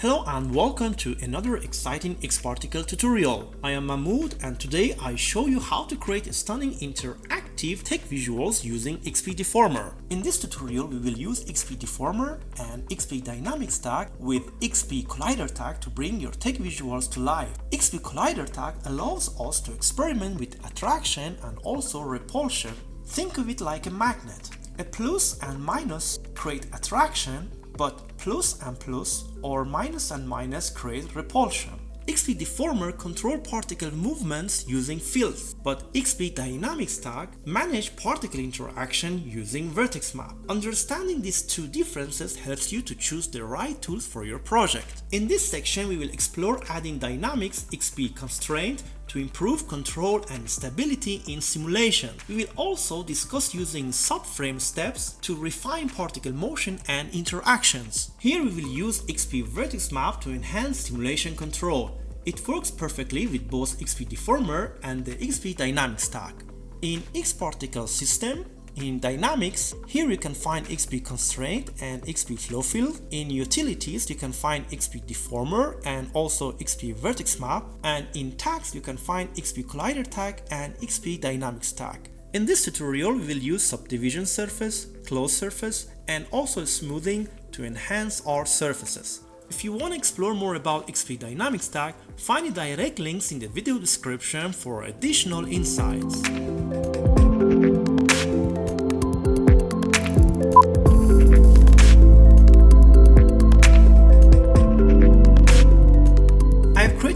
Hello and welcome to another exciting XParticle tutorial. I am Mahmoud and today I show you how to create a stunning interactive tech visuals using xpDeformer. In this tutorial we will use xpDeformer and xpDynamics tag with xpCollider tag to bring your tech visuals to life. xpCollider tag allows us to experiment with attraction and also repulsion. Think of it like a magnet. A plus and minus create attraction, but plus and plus or minus and minus create repulsion. xpDeformer control particle movements using fields, but xpDynamics tag manage particle interaction using VertexMap. Understanding these two differences helps you to choose the right tools for your project. In this section we will explore adding dynamics xpConstraint to improve control and stability in simulation. We will also discuss using subframe steps to refine particle motion and interactions. Here we will use xpVertexMap to enhance simulation control. It works perfectly with both xpDeformer and the xpDynamics tag. In XParticles system, in Dynamics, here you can find xpConstraint and xpFlowField. In Utilities, you can find xpDeformer and also xpVertexMap. And in Tags, you can find xpCollider tag and xpDynamics tag. In this tutorial, we will use subdivision surface, closed surface, and also smoothing to enhance our surfaces. If you want to explore more about xpDynamics tag, find the direct links in the video description for additional insights.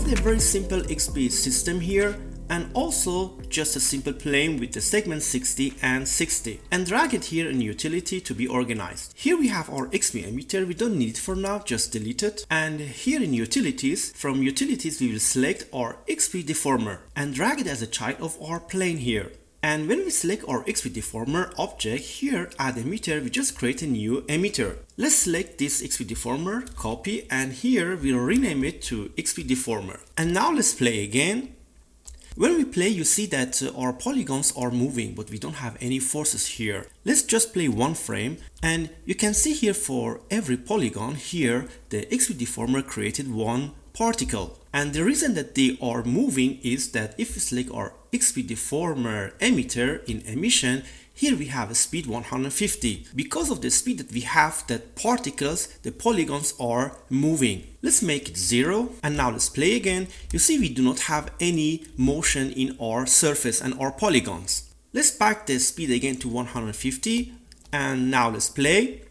A very simple XP system here and also just a simple plane with the segment 60 and 60 and drag it here in utility to be organized. Here we have our XP emitter, we don't need it for now, just delete it. And here in utilities, from utilities we will select our xpDeformer and drag it as a child of our plane here. And when we select our xpDeformer object, here add emitter, we just create a new emitter. Let's select this xpDeformer, copy, and here we'll rename it to xpDeformer. And now let's play again. When we play, you see that our polygons are moving, but we don't have any forces here. Let's just play one frame, and you can see here for every polygon here, the xpDeformer created one particle. And the reason that they are moving is that if we select our xpDeformer emitter in emission, here we have a speed 150. Because of the speed that we have, that particles, the polygons are moving. Let's make it 0 and now let's play again. You see we do not have any motion in our surface and our polygons. Let's back the speed again to 150 and now let's play.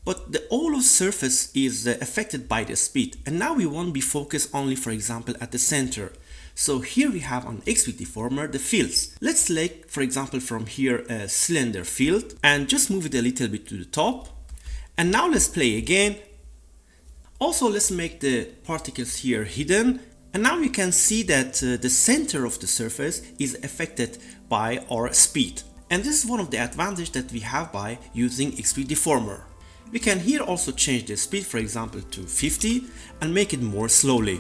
But the whole of surface is affected by the speed, and now we want to be focused only, for example, at the center. So here we have on xpDeformer the fields. Let's select, for example, from here a cylinder field and just move it a little bit to the top. And now let's play again. Also, let's make the particles here hidden. And now we can see that the center of the surface is affected by our speed. And this is one of the advantages that we have by using xpDeformer. We can here also change the speed, for example, to 50 and make it more slowly.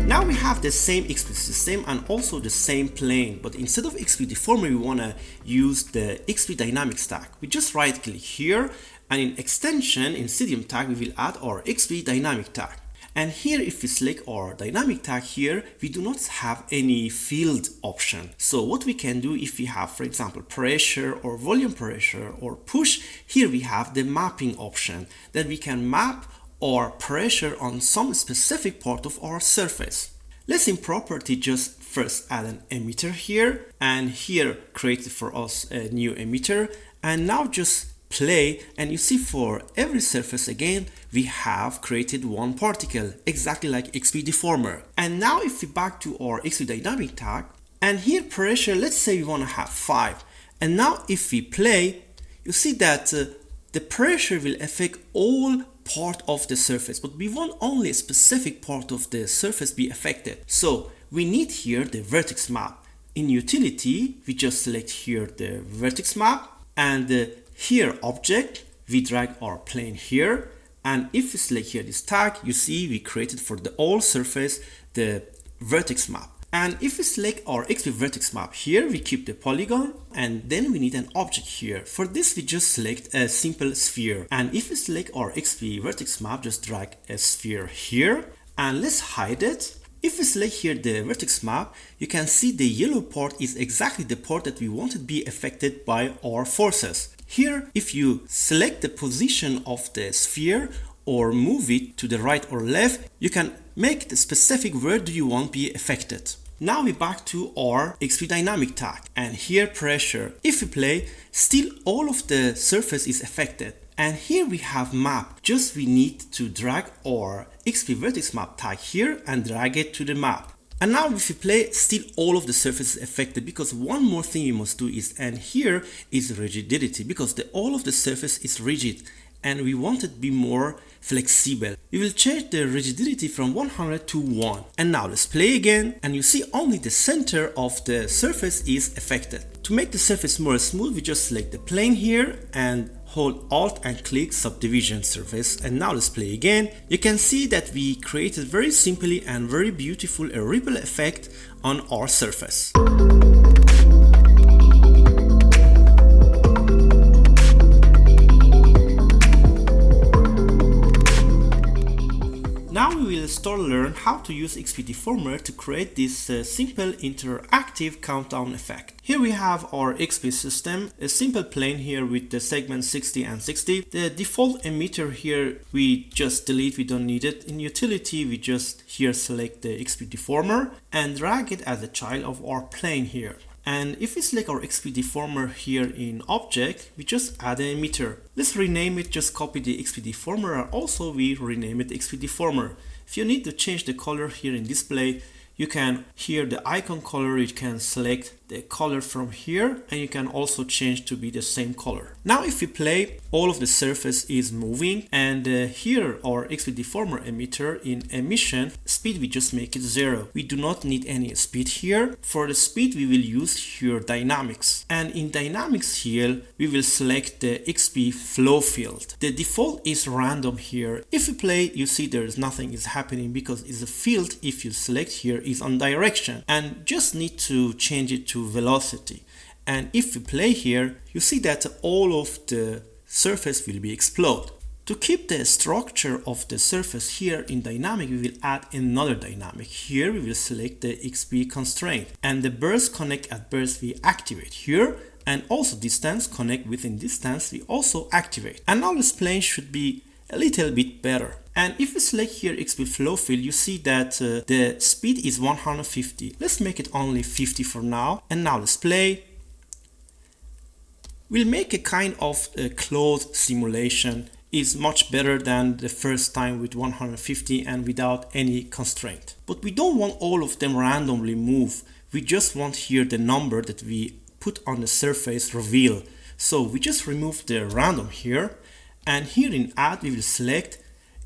Now we have the same XP system and also the same plane, but instead of xpDeformer we want to use the xpDynamics tag. We just right click here and in extension insydium tag we will add our xpDynamic tag. And here if we select our dynamic tag here, we do not have any field option. So what we can do if we have, for example, pressure or volume pressure or push, here we have the mapping option that we can map our pressure on some specific part of our surface. Let's in property just first add an emitter here and here create for us a new emitter and now just play and you see for every surface again we have created one particle exactly like xpDeformer. And now if we back to our xpDynamic tag and here pressure, let's say we want to have 5, and now if we play you see that the pressure will affect all part of the surface, but we want only a specific part of the surface be affected. So we need here the vertex map. In utility we just select here the vertex map and here object, we drag our plane here, and if we select here this tag, you see we created for the whole surface the vertex map. And if we select our xpVertexMap here, we keep the polygon, and then we need an object here. For this, we just select a simple sphere. And if we select our xpVertexMap, just drag a sphere here, and let's hide it. If we select here the vertex map, you can see the yellow part is exactly the part that we want to be affected by our forces. Here, if you select the position of the sphere or move it to the right or left, you can make the specific where do you want to be affected. Now we're back to our xpDynamic tag, and here pressure. If we play, still all of the surface is affected. And here we have map, just we need to drag our xpVertexMap tag here and drag it to the map. And now if you play, still all of the surface is affected, because one more thing we must do is, and here is rigidity, because all of the surface is rigid and we want it to be more flexible. We will change the rigidity from 100 to 1. And now let's play again, and you see only the center of the surface is affected. To make the surface more smooth, we just select the plane here and hold Alt and click subdivision surface. And now let's play again. You can see that we created very simply and very beautiful a ripple effect on our surface. Now we will start to learn how to use xpDeformer to create this simple interactive countdown effect. Here we have our XP system, a simple plane here with the segments 60 and 60. The default emitter here we just delete, we don't need it. In utility we just here select the xpDeformer and drag it as a child of our plane here. And if we select our xpDeformer here in object, we just add an emitter. Let's rename it, just copy the xpDeformer, and also we rename it xpDeformer. If you need to change the color here in display, you can here the icon color, you can select the color from here, and you can also change to be the same color. Now if we play, all of the surface is moving, and here our xpDeformer emitter in emission speed we just make it 0. We do not need any speed here. For the speed we will use here dynamics, and in dynamics here we will select the xpFlowField. The default is random here. If we play, you see there is nothing is happening because it's a field. If you select here is on direction, and just need to change it to velocity. And if we play here, you see that all of the surface will be explode. To keep the structure of the surface here in dynamic, we will add another dynamic. Here we will select the xpConstraint, and the burst connect at burst we activate here, and also distance connect within distance we also activate. And now this plane should be a little bit better. And if we select here xpFlowField, you see that the speed is 150. Let's make it only 50 for now. And now let's play. We'll make a kind of a closed simulation. Is much better than the first time with 150 and without any constraint. But we don't want all of them randomly move. We just want here the number that we put on the surface reveal. So we just remove the random here. And here in add we will select,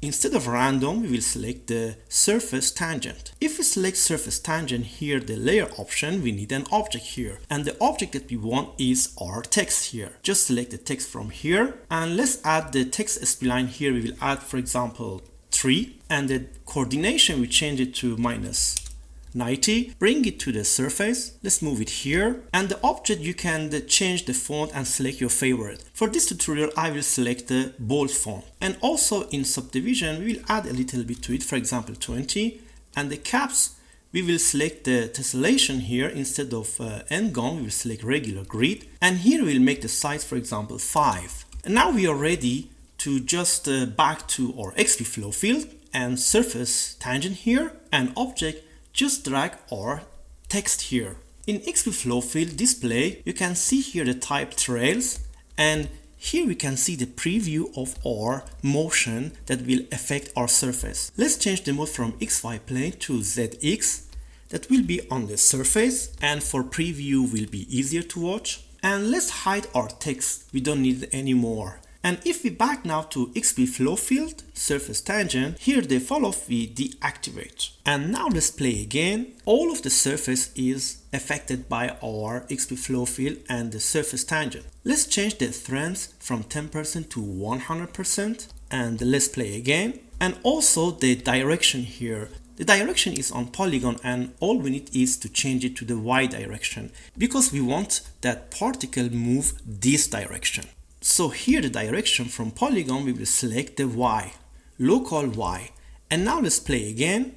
instead of random, we will select the surface tangent. If we select surface tangent here, the layer option, we need an object here. And the object that we want is our text here. Just select the text from here. And let's add the text spline here. We will add, for example, 3. And the coordination, we change it to -90. Bring it to the surface. Let's move it here. And the object, you can change the font and select your favorite. For this tutorial, I will select the bold font. And also in subdivision, we will add a little bit to it, for example, 20. And the caps, we will select the tessellation here. Instead of n-gon, we will select regular grid. And here we'll make the size, for example, 5. And now we are ready to just back to our xpFlowField and surface tangent here and object. Just drag our text here. In xpFlowField display, you can see here the type trails, and here we can see the preview of our motion that will affect our surface. Let's change the mode from XY plane to ZX. That will be on the surface, and for preview will be easier to watch. And let's hide our text, we don't need it anymore. And if we back now to xpFlowField, surface tangent, here the follow-off we deactivate. And now let's play again. All of the surface is affected by our xpFlowField and the surface tangent. Let's change the strength from 10% to 100%. And let's play again. And also the direction here. The direction is on polygon and all we need is to change it to the Y direction because we want that particle move this direction. So here the direction from polygon, we will select the Y, local Y. And now let's play again.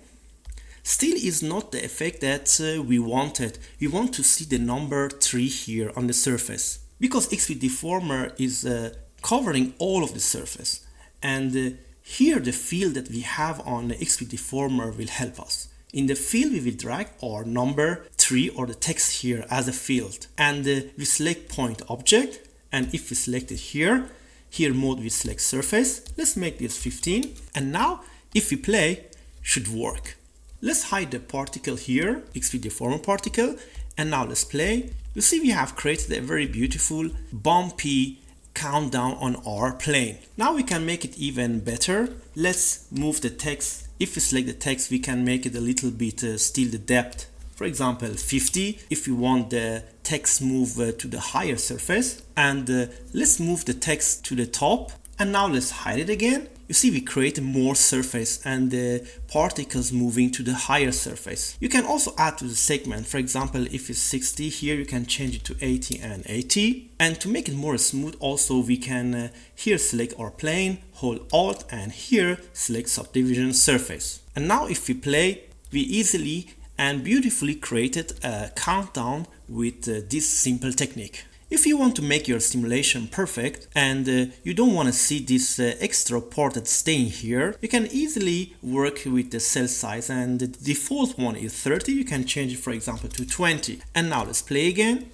Still is not the effect that we wanted. We want to see the number 3 here on the surface because xpDeformer is covering all of the surface. And here the field that we have on the xpDeformer will help us. In the field we will drag our number 3 or the text here as a field. And we select point object, and if we select it here mode we select surface. Let's make this 15. And now if we play, should work. Let's hide the particle here, xpDeformer particle, and now let's play. You see we have created a very beautiful bumpy countdown on our plane. Now we can make it even better. Let's move the text. If we select the text, we can make it a little bit still the depth. For example, 50 if we want the text move to the higher surface. And let's move the text to the top. And now let's hide it again. You see we create more surface and the particles moving to the higher surface. You can also add to the segment. For example, if it's 60 here, you can change it to 80 and 80. And to make it more smooth also, we can here select our plane, hold Alt, and here select subdivision surface. And now if we play, we easily and beautifully created a countdown with this simple technique. If you want to make your simulation perfect and you don't want to see this extra part that's staying here, you can easily work with the cell size, and the default one is 30. You can change it, for example, to 20. And now let's play again.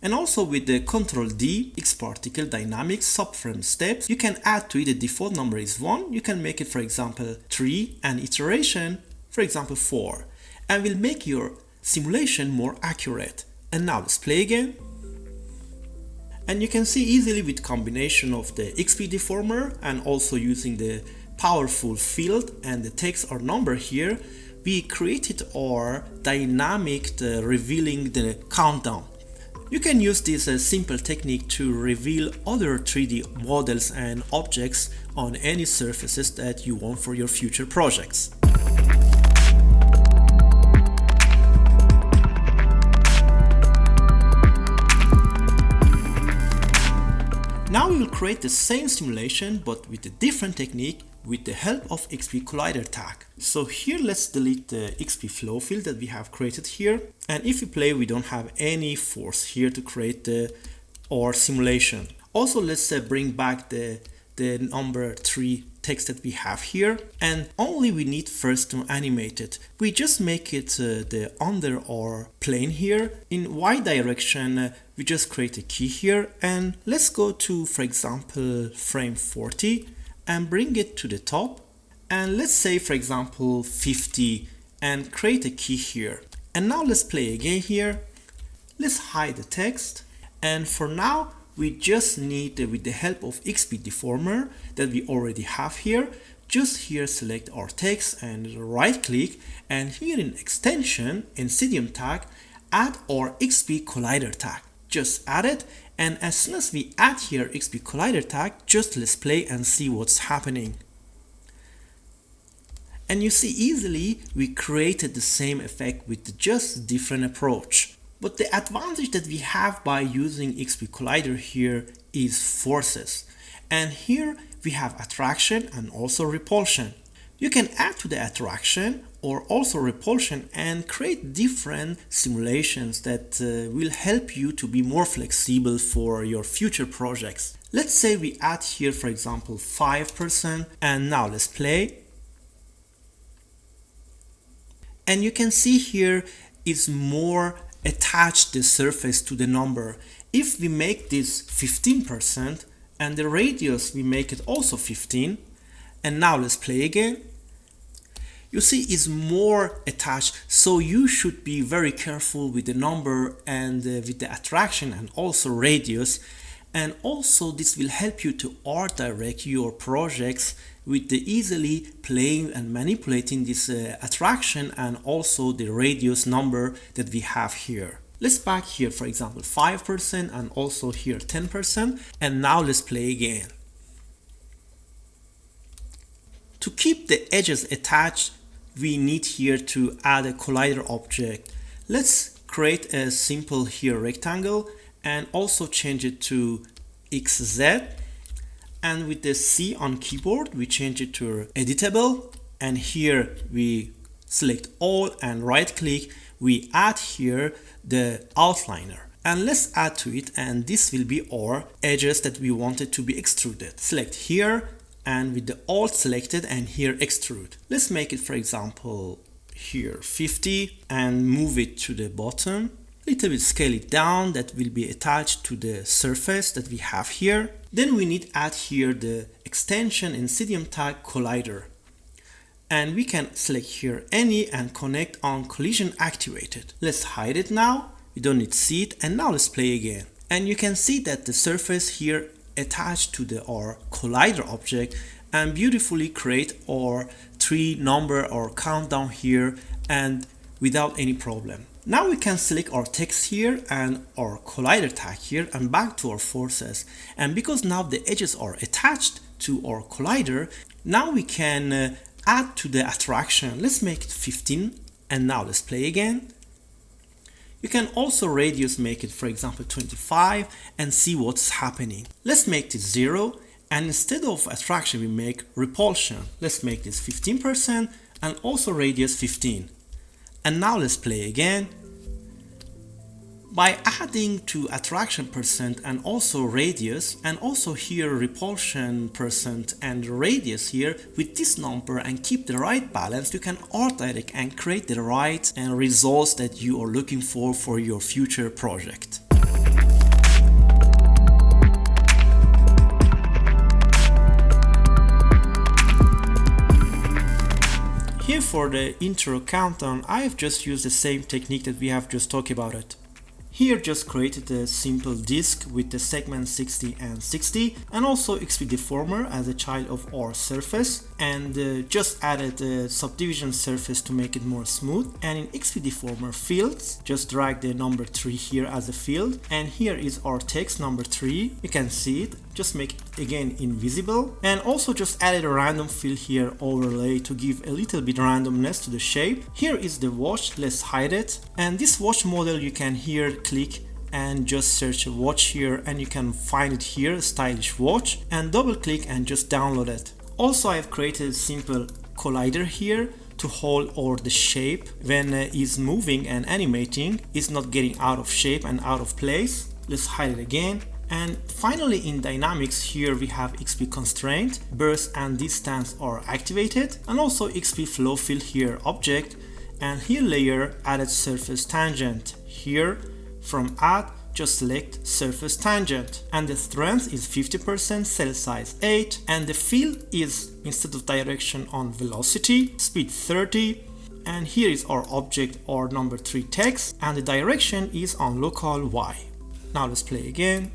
And also with the Ctrl D, xpDynamics subframe steps, you can add to it. The default number is 1. You can make it, for example, 3, and iteration, for example, 4. And will make your simulation more accurate. And now let's play again. And you can see easily with combination of the xpDeformer and also using the powerful field and the text or number here, we created our dynamic revealing the countdown. You can use this simple technique to reveal other 3D models and objects on any surfaces that you want for your future projects. Now we will create the same simulation but with a different technique with the help of xpCollider tag. So here let's delete the xpFlowField that we have created here, and if we play we don't have any force here to create our simulation. Also let's bring back the number 3 text that we have here, and only we need first to animate it. We just make it the under our plane here. In Y direction we just create a key here, and let's go to, for example, frame 40 and bring it to the top, and let's say, for example, 50, and create a key here. And now let's play again here. Let's hide the text, and for now we just need, with the help of xpDeformer that we already have here, just here select our text and right click, and here in extension insydium tag add our xpCollider tag. Just add it, and as soon as we add here xpCollider tag, just let's play and see what's happening. And you see easily we created the same effect with just different approach. But the advantage that we have by using xpCollider here is forces. And here we have attraction and also repulsion. You can add to the attraction or also repulsion and create different simulations that will help you to be more flexible for your future projects. Let's say we add here, for example, 5%, and now let's play. And you can see here is more attached the surface to the number. If we make this 15% and the radius we make it also 15, and now let's play again, you see it's more attached, so you should be very careful with the number and with the attraction and also radius. And also this will help you to art direct your projects with the easily playing and manipulating this attraction and also the radius number that we have here. Let's back here, for example, 5% and also here 10%, and now let's play again. To keep the edges attached, we need here to add a collider object. Let's create a simple here rectangle and also change it to XZ. And with the C on keyboard, we change it to editable. And here we select all and right click. We add here the outliner. And let's add to it, and this will be our edges that we wanted to be extruded. Select here, and with the Alt selected, and here extrude. Let's make it, for example, here 50 and move it to the bottom. Little bit scale it down, that will be attached to the surface that we have here. Then we need add here the extension insydium tag collider. And we can select here any and connect on collision activated. Let's hide it now. We don't need to see it, and now let's play again. And you can see that the surface here attached to our collider object and beautifully create our 3 number or countdown here and without any problem. Now we can select our text here and our collider tag here and back to our forces. And because now the edges are attached to our collider, now we can add to the attraction. Let's make it 15, and now let's play again. You can also radius make it, for example, 25 and see what's happening. Let's make this 0, and instead of attraction we make repulsion. Let's make this 15% and also radius 15. And now let's play again. By adding to attraction percent and also radius, and also here repulsion percent and radius here with this number, and keep the right balance, you can art direct and create the right and results that you are looking for your future project. Here for the intro countdown, I have just used the same technique that we have just talked about it. Here just created a simple disk with the segment 60 and 60, and also xpDeformer as a child of our surface, and just added a subdivision surface to make it more smooth. And in xpDeformer fields, just drag the number 3 here as a field, and here is our text number 3. You can see it. Just make it again invisible, and also just added a random fill here overlay to give a little bit randomness to the shape. Here is the watch. Let's hide it, and this watch model you can here click and just search a watch here, and you can find it here, stylish watch, and double click and just download it. Also I have created a simple collider here to hold or the shape when is moving and animating is not getting out of shape and out of place. Let's hide it again. And finally in dynamics here we have xpConstraint, burst and distance are activated, and also xpFlowField here object, and here layer added surface tangent. Here from add just select surface tangent, and the strength is 50%, cell size 8, and the field is instead of direction on velocity, speed 30, and here is our object or number 3 text, and the direction is on local Y. Now let's play again.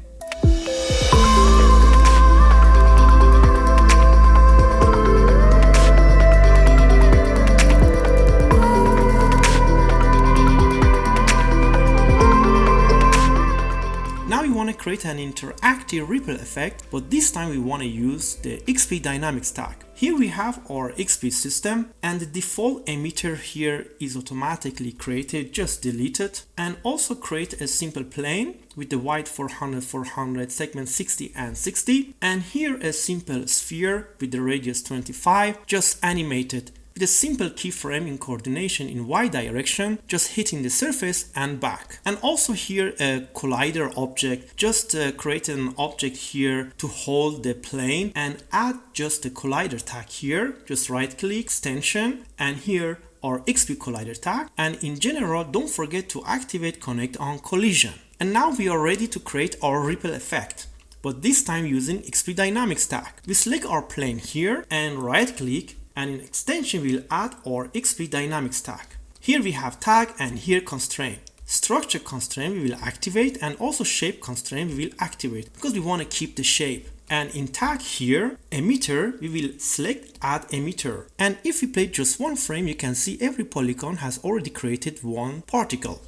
Now we want to create an interactive ripple effect, but this time we want to use the xpDynamics tag. Here we have our XP system, and the default emitter here is automatically created, just delete it, and also create a simple plane with the width 400, 400, segment 60 and 60, and here a simple sphere with the radius 25, just animated with a simple keyframe in coordination in Y direction, just hitting the surface and back. And also here a collider object, just create an object here to hold the plane and add just the collider tag here, just right click, extension, and here our xpCollider tag. And in general, don't forget to activate connect on collision. And now we are ready to create our ripple effect, but this time using xpDynamics tag. We select our plane here and right click, and in extension we'll add our xpDynamics tag. Here we have tag, and here constraint. Structure constraint we will activate, and also shape constraint we will activate because we want to keep the shape. And in tag here, emitter, we will select add emitter. And if we play just one frame, you can see every polygon has already created one particle.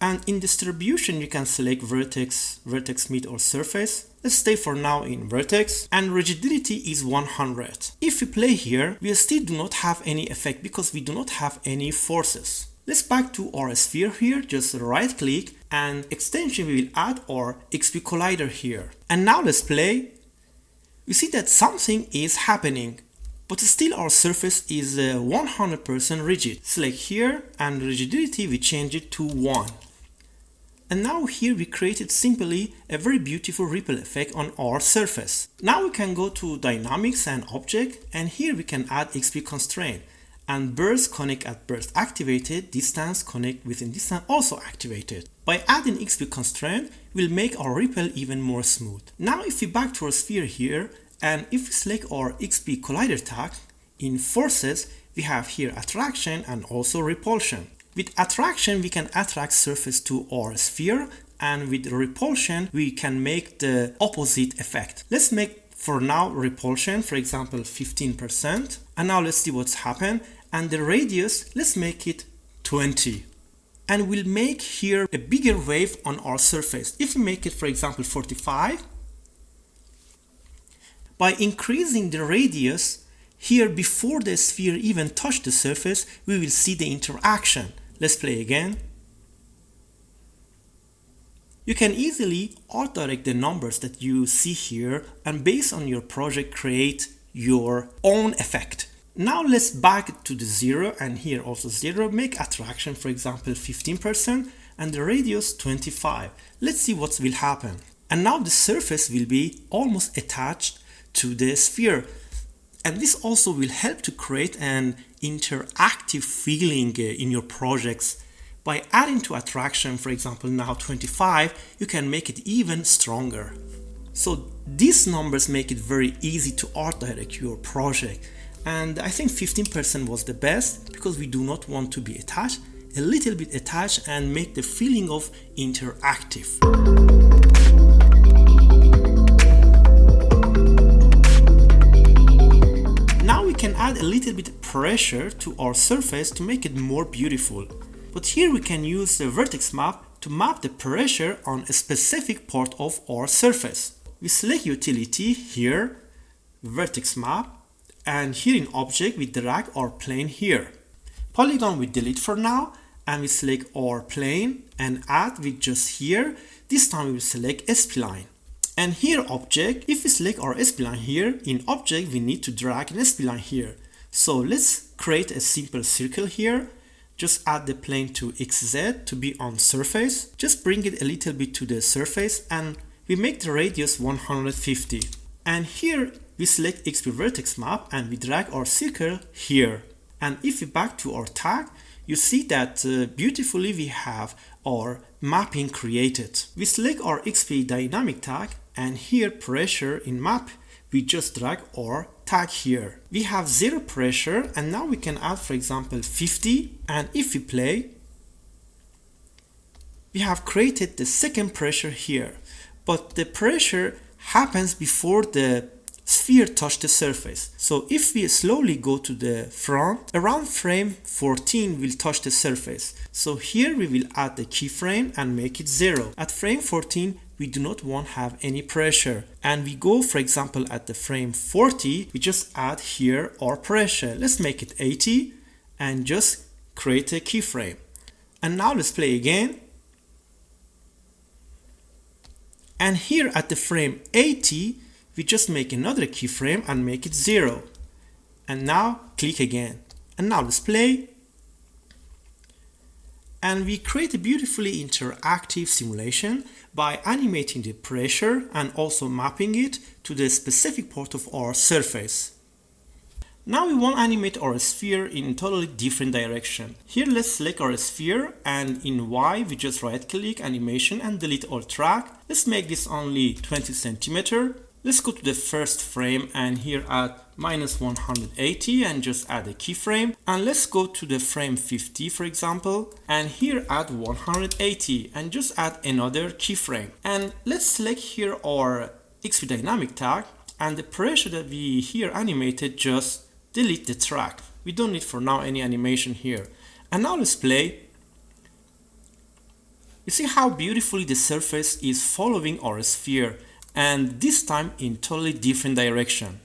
And in distribution, you can select vertex, vertex mid or surface. Let's stay for now in vertex, and rigidity is 100. If we play here, we still do not have any effect because we do not have any forces. Let's back to our sphere here, just right click and extension we will add our xpCollider here. And now let's play. We see that something is happening, but still our surface is 100% rigid. Select here and rigidity we change it to 1. And now here we created simply a very beautiful ripple effect on our surface. Now we can go to dynamics and object, and here we can add xpConstraint. And burst connect at burst activated, distance connect within distance also activated. By adding xpConstraint, we'll make our ripple even more smooth. Now if we back to our sphere here, and if we select our xpCollider tag, in forces we have here attraction and also repulsion. With attraction we can attract surface to our sphere, and with repulsion we can make the opposite effect. Let's make for now repulsion, for example 15%, and now let's see what's happened. And the radius, let's make it 20, and we'll make here a bigger wave on our surface. If we make it for example 45, by increasing the radius here before the sphere even touch the surface, we will see the interaction. Let's play again. You can easily auto-direct the numbers that you see here, and based on your project create your own effect. Now let's back to the 0, and here also 0, make attraction for example 15% and the radius 25. Let's see what will happen. And now the surface will be almost attached to the sphere. And this also will help to create an interactive feeling in your projects. By adding to attraction, for example now 25, you can make it even stronger. So these numbers make it very easy to art direct your project. And I think 15% was the best because we do not want to be attached, a little bit attached, and make the feeling of interactive. Now we can add a little bit of pressure to our surface to make it more beautiful. But here we can use the vertex map to map the pressure on a specific part of our surface. We select utility here, vertex map, and here in object we drag our plane here. Polygon we delete for now, and we select our plane and add with just here. This time we will select spline. And here object, if we select our spline here, in object we need to drag an spline here. So let's create a simple circle here. Just add the plane to XZ to be on surface. Just bring it a little bit to the surface, and we make the radius 150. And here we select xpVertexMap and we drag our circle here. And if we back to our tag, you see that beautifully we have our mapping created. We select our xpDynamic tag, and here pressure in map, we just drag our tag here. We have 0 pressure, and now we can add for example 50, and if we play, we have created the second pressure here. But the pressure happens before the sphere touch the surface. So if we slowly go to the front, around frame 14 will touch the surface. So here we will add the keyframe and make it 0. At frame 14 we do not want to have any pressure, and we go for example at the frame 40, we just add here our pressure. Let's make it 80 and just create a keyframe. And now let's play again. And here at the frame 80 we just make another keyframe and make it 0. And now click again. And now let's play. And we create a beautifully interactive simulation by animating the pressure and also mapping it to the specific part of our surface. Now we want to animate our sphere in a totally different direction. Here let's select our sphere, and in Y we just right click animation and delete all track. Let's make this only 20 centimeter. Let's go to the first frame and here add -180 and just add a keyframe. And let's go to the frame 50 for example, and here add 180 and just add another keyframe. And let's select here our xpDynamic tag, and the pressure that we here animated, just delete the track. We don't need for now any animation here. And now let's play. You see how beautifully the surface is following our sphere, and this time in totally different direction.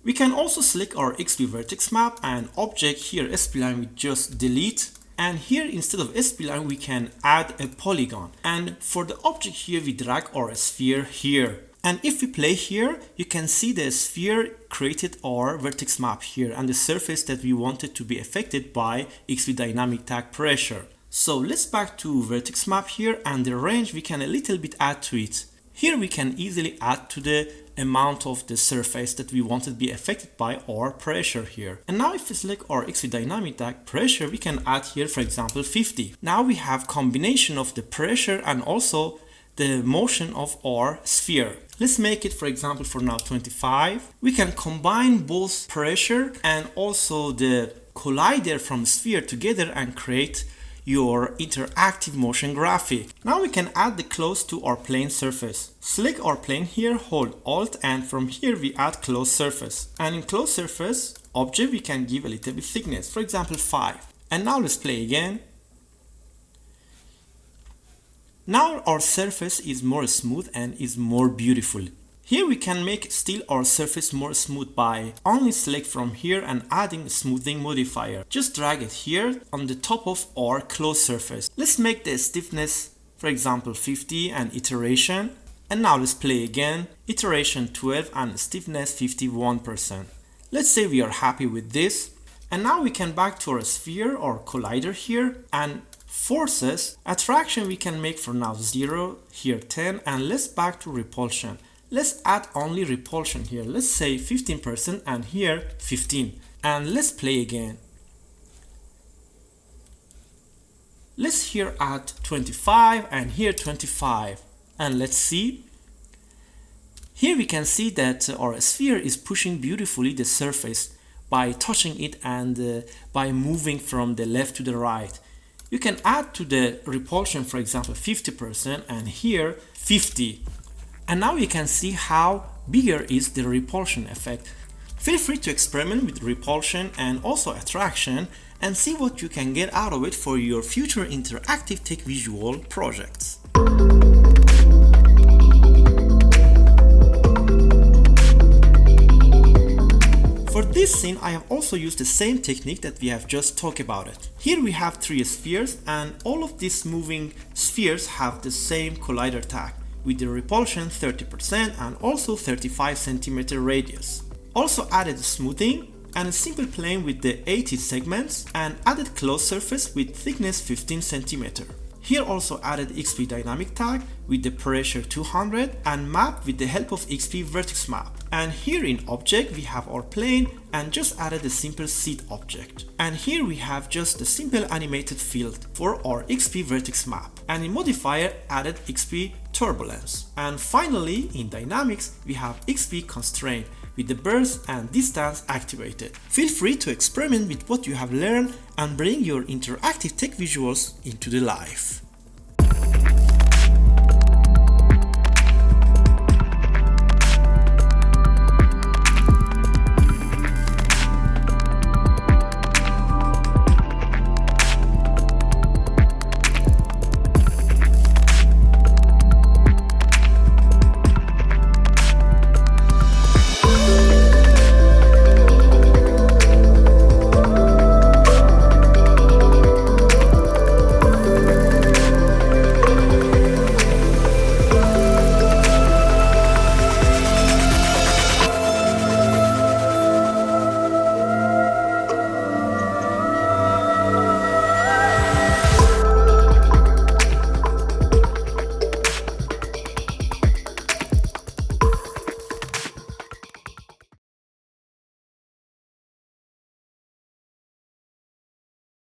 We can also select our xpVertexMap and object here spline, we just delete, and here instead of spline we can add a polygon, and for the object here we drag our sphere here. And if we play here, you can see the sphere created our vertex map here and the surface that we wanted to be affected by xpDynamic tag pressure. So let's back to vertex map here, and the range we can a little bit add to it. Here we can easily add to the amount of the surface that we want to be affected by our pressure here. And now if we select our xpDynamic tag pressure, we can add here, for example, 50. Now we have combination of the pressure and also the motion of our sphere. Let's make it, for example, for now 25. We can combine both pressure and also the collider from sphere together and create your interactive motion graphic. Now we can add the close to our plane surface. Select our plane here, hold Alt, and from here we add closed surface. And in closed surface object we can give a little bit thickness, for example 5. And now let's play again. Now our surface is more smooth and is more beautiful. Here we can make still our surface more smooth by only select from here and adding a smoothing modifier. Just drag it here on the top of our closed surface. Let's make the stiffness, for example 50, and iteration. And now let's play again. Iteration 12 and stiffness 51%. Let's say we are happy with this. And now we can back to our sphere or collider here, and forces, attraction we can make for now 0, here 10, and let's back to repulsion. Let's add only repulsion here. Let's say 15% and here 15. And let's play again. Let's here add 25 and here 25. And let's see. Here we can see that our sphere is pushing beautifully the surface by touching it and by moving from the left to the right. You can add to the repulsion, for example, 50% and here 50. And now you can see how bigger is the repulsion effect. Feel free to experiment with repulsion and also attraction and see what you can get out of it for your future interactive tech visual projects. For this scene, I have also used the same technique that we have just talked about it. Here we have 3 spheres, and all of these moving spheres have the same collider tag with the repulsion 30% and also 35 cm radius. Also added smoothing and a simple plane with the 80 segments and added closed surface with thickness 15 cm. Here also added xpDynamic tag with the pressure 200 and map with the help of xpVertexMap. And here in object we have our plane and just added a simple seed object. And here we have just a simple animated field for our xpVertexMap. And in modifier added xpTurbulence. And finally in dynamics we have xpConstraint with the burst and distance activated. Feel free to experiment with what you have learned and bring your interactive tech visuals into the life.